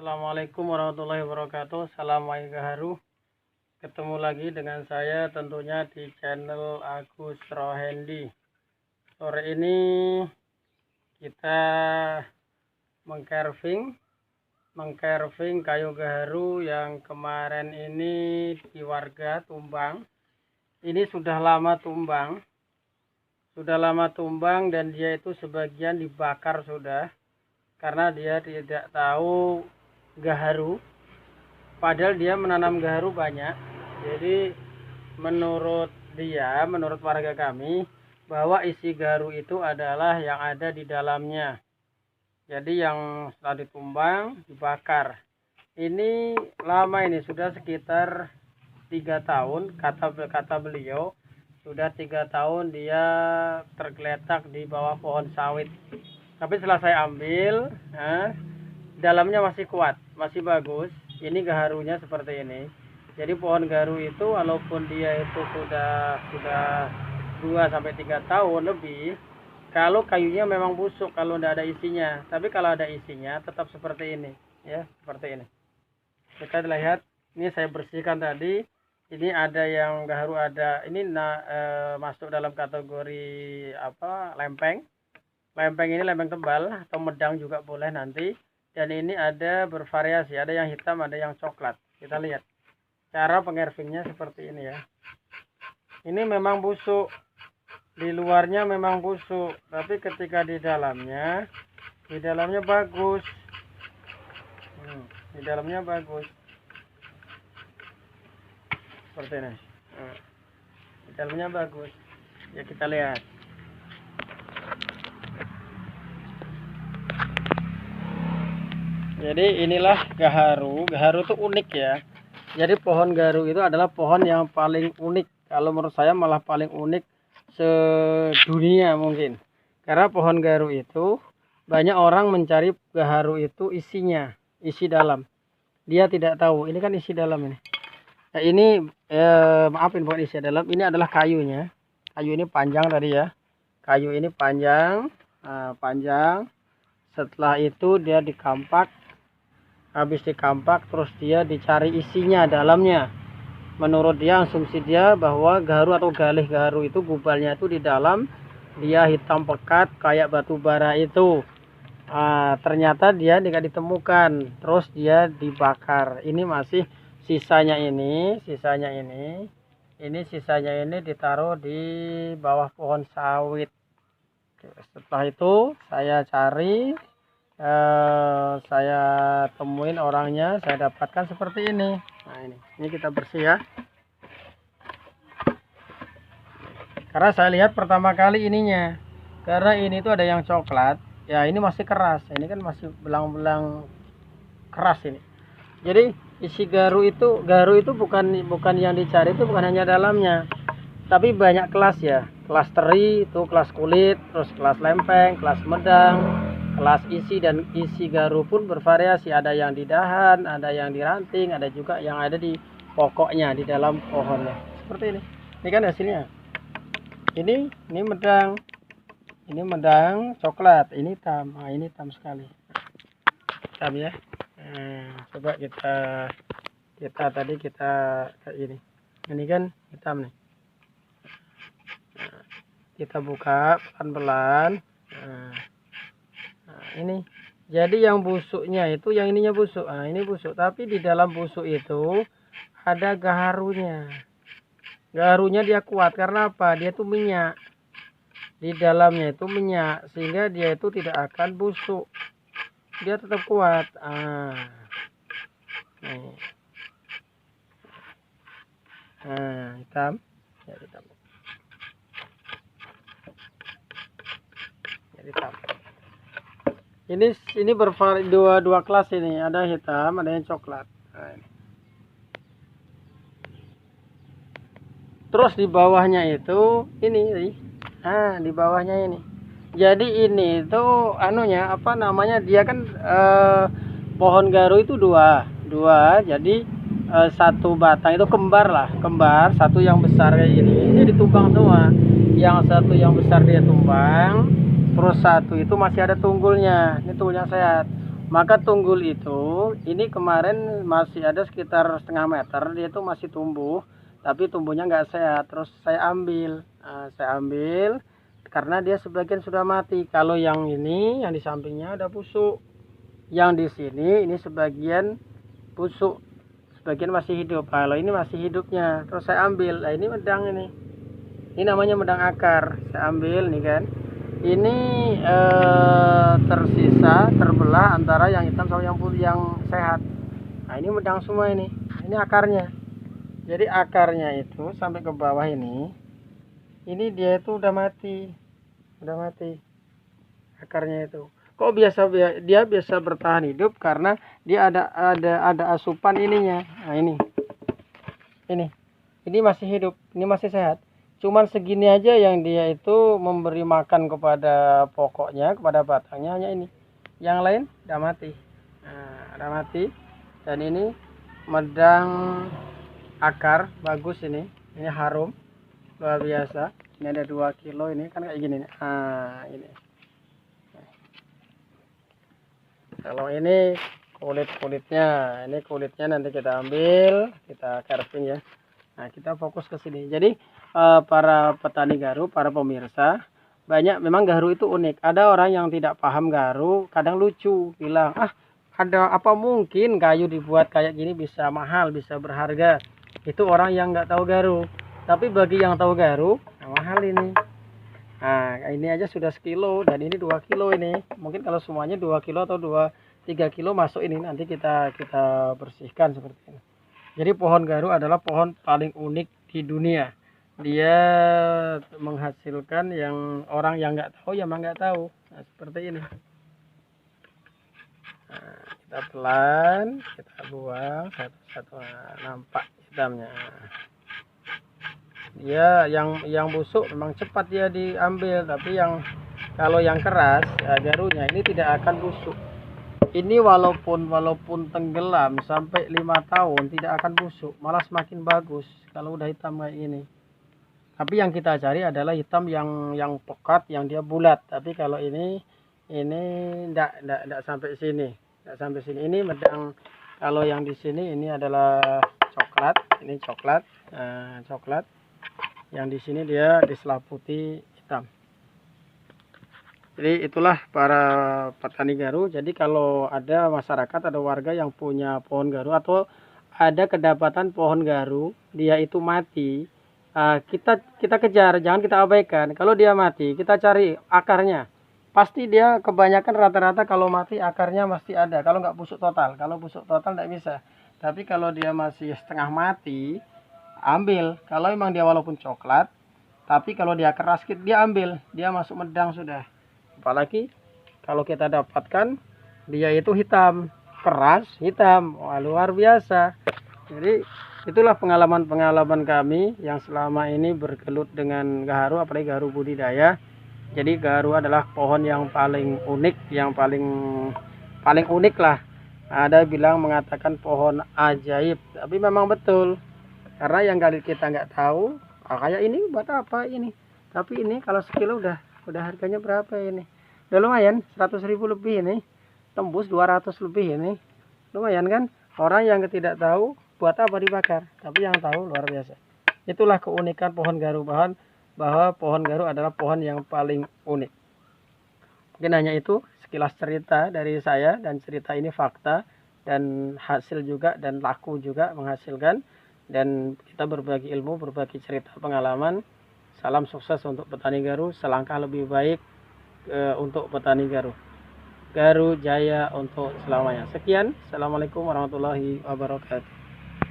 Assalamualaikum warahmatullahi wabarakatuh. Salam Gaharu. Ketemu lagi dengan saya tentunya di channel Agus Rohendi. Sore ini kita mengcarving kayu gaharu yang kemarin ini di warga tumbang. Ini sudah lama tumbang dan dia itu sebagian dibakar sudah, karena dia tidak tahu gaharu, padahal dia menanam gaharu banyak. Jadi menurut warga kami, bahwa isi gaharu itu adalah yang ada di dalamnya. Jadi yang setelah ditumbang dibakar. Ini lama, ini sudah sekitar 3 tahun, kata beliau sudah 3 tahun dia tergeletak di bawah pohon sawit. Tapi setelah saya ambil, dalamnya masih kuat, masih bagus. Ini gaharunya seperti ini. Jadi pohon gaharu itu walaupun dia itu sudah 2-3 tahun lebih, kalau kayunya memang busuk, kalau tidak ada isinya. Tapi kalau ada isinya tetap seperti ini, ya, seperti ini. Kita lihat, ini saya bersihkan tadi. Ini ada yang gaharu, ada ini masuk dalam kategori lempeng. Lempeng ini lempeng tebal atau medang juga boleh nanti. Dan ini ada bervariasi, ada yang hitam, ada yang coklat. Kita lihat cara pengcarvingnya seperti ini ya. Ini memang busuk, di luarnya memang busuk, tapi ketika di dalamnya bagus. Di dalamnya bagus seperti ini. Di dalamnya bagus ya, kita lihat. Jadi inilah gaharu. Gaharu itu unik ya. Jadi pohon gaharu itu adalah pohon yang paling unik. Kalau menurut saya malah paling unik sedunia mungkin. Karena pohon gaharu itu banyak orang mencari gaharu itu isinya, isi dalam. Dia tidak tahu. Ini kan isi dalam ini. Nah, ini maafin bukan isi dalam. Ini adalah kayunya. Kayu ini panjang tadi ya. Kayu ini panjang, panjang. Setelah itu dia dikampak. Habis dikampak terus dia dicari isinya dalamnya. Menurut dia, asumsi dia bahwa gaharu atau galih gaharu itu gubalnya itu di dalam, dia hitam pekat kayak batu bara itu. Ternyata dia tidak ditemukan, terus dia dibakar. Ini masih sisanya ini ditaruh di bawah pohon sawit. Setelah itu saya cari, saya temuin orangnya, saya dapatkan seperti ini. Nah, ini kita bersih ya. Karena saya lihat pertama kali ininya, karena ini tuh ada yang coklat ya, ini masih keras, ini kan masih belang-belang keras ini. Jadi isi gaharu itu bukan yang dicari, itu bukan hanya dalamnya, tapi banyak kelas ya. Kelas teri itu kelas kulit, terus kelas lempeng, kelas medang, kelas isi, dan isi gaharu pun bervariasi. Ada yang di dahan, ada yang di ranting, ada juga yang ada di pokoknya, di dalam pohonnya. Seperti ini. Ini kan hasilnya. Ini medang. Ini medang coklat, ini hitam. Nah, ini hitam sekali. Hitam ya. Coba kita kayak gini. Ini kan hitam nih. Kita buka pelan-pelan. Ini jadi yang busuknya itu, yang ininya busuk. Ini busuk, tapi di dalam busuk itu ada gaharunya. Gaharunya dia kuat karena apa? Dia tuh minyak. Di dalamnya itu minyak, sehingga dia itu tidak akan busuk. Dia tetap kuat. Nih. Hitam. Ya, hitam. Ya, hitam. Ini bervariasi, dua kelas ini, ada hitam, ada yang coklat. Nah, ini. Terus di bawahnya itu ini, di bawahnya ini. Jadi ini itu dia kan pohon gaharu itu dua. Jadi satu batang itu kembar, satu yang besar kayak gini. Ini ditumbang semua. Yang satu yang besar dia tumbang. Terus satu itu masih ada tunggulnya. Ini tunggulnya sehat. Maka tunggul itu, ini kemarin masih ada sekitar setengah meter, dia itu masih tumbuh, tapi tumbuhnya nggak sehat. Terus saya ambil, karena dia sebagian sudah mati. Kalau yang ini, yang di sampingnya ada busuk. Yang di sini, ini sebagian busuk, sebagian masih hidup. Kalau ini masih hidupnya, terus saya ambil. Nah, ini medang ini. Ini namanya medang akar. Saya ambil nih kan. Ini tersisa, terbelah antara yang hitam sama yang putih yang sehat. Nah, ini medang semua ini. Ini akarnya. Jadi akarnya itu sampai ke bawah ini dia itu udah mati. Udah mati. Akarnya itu. Kok dia biasa bertahan hidup karena dia ada asupan ininya. Nah, ini. Ini masih hidup, ini masih sehat. Cuman segini aja yang dia itu memberi makan kepada pokoknya, kepada batangnya hanya ini. Yang lain udah mati. Nah, udah mati. Dan ini medang akar bagus ini. Ini harum luar biasa. Ini ada 2 kilo ini kan kayak gini. Nah, ini. Kalau ini kulitnya, ini kulitnya nanti kita ambil, kita carving ya. Nah, kita fokus ke sini. Jadi para petani garu, para pemirsa, banyak memang garu itu unik. Ada orang yang tidak paham garu, kadang lucu, bilang, ada apa mungkin kayu dibuat kayak gini bisa mahal, bisa berharga. Itu orang yang nggak tahu garu. Tapi bagi yang tahu garu, mahal ini. Nah, ini aja sudah sekilo dan ini 2 kilo ini. Mungkin kalau semuanya 2 kilo atau 3 kilo masuk ini, nanti kita bersihkan seperti ini. Jadi pohon garu adalah pohon paling unik di dunia. Dia menghasilkan yang orang yang nggak tahu ya memang nggak tahu. Nah, seperti ini. Nah, kita pelan, kita buang satu-satu. Nah, nampak hitamnya. Dia yang busuk memang cepat dia diambil, tapi kalau yang keras ya, garunya ini tidak akan busuk. Ini walaupun tenggelam sampai 5 tahun tidak akan busuk, malah semakin bagus kalau udah hitam kayak ini. Tapi yang kita cari adalah hitam yang pekat, yang dia bulat. Tapi kalau ini enggak sampai sini, enggak sampai sini. Ini medang, kalau yang di sini ini adalah coklat, ini coklat, coklat. Yang di sini dia diselaputi hitam. Jadi itulah para petani garu. Jadi kalau ada masyarakat, ada warga yang punya pohon garu atau ada kedapatan pohon garu, dia itu mati, kita kejar, jangan kita abaikan. Kalau dia mati, kita cari akarnya. Pasti dia kebanyakan rata-rata kalau mati akarnya masih ada. Kalau nggak busuk total, kalau busuk total nggak bisa. Tapi kalau dia masih setengah mati, ambil. Kalau memang dia walaupun coklat, tapi kalau dia keras, dia ambil. Dia masuk medang sudah. Apalagi kalau kita dapatkan dia itu hitam, keras, hitam. Wah, luar biasa. Jadi itulah pengalaman kami yang selama ini bergelut dengan gaharu, apalagi gaharu budidaya. Jadi gaharu adalah pohon yang paling unik, yang paling unik lah. Ada bilang mengatakan pohon ajaib, tapi memang betul. Karena yang kali kita nggak tahu, kayak ini buat apa ini. Tapi ini kalau sekilo udah harganya berapa ini? Udah lumayan, 100.000 lebih ini. Tembus 200 lebih ini. Lumayan kan? Orang yang tidak tahu buat apa dibakar, tapi yang tahu luar biasa. Itulah keunikan pohon garu, bahwa pohon garu adalah pohon yang paling unik. Mungkin hanya itu sekilas cerita dari saya, dan cerita ini fakta dan hasil juga dan laku juga menghasilkan, dan kita berbagi ilmu, berbagi cerita pengalaman. Salam sukses untuk petani garu, selangkah lebih baik untuk petani garu. Garu jaya untuk selamanya. Sekian, assalamualaikum warahmatullahi wabarakatuh.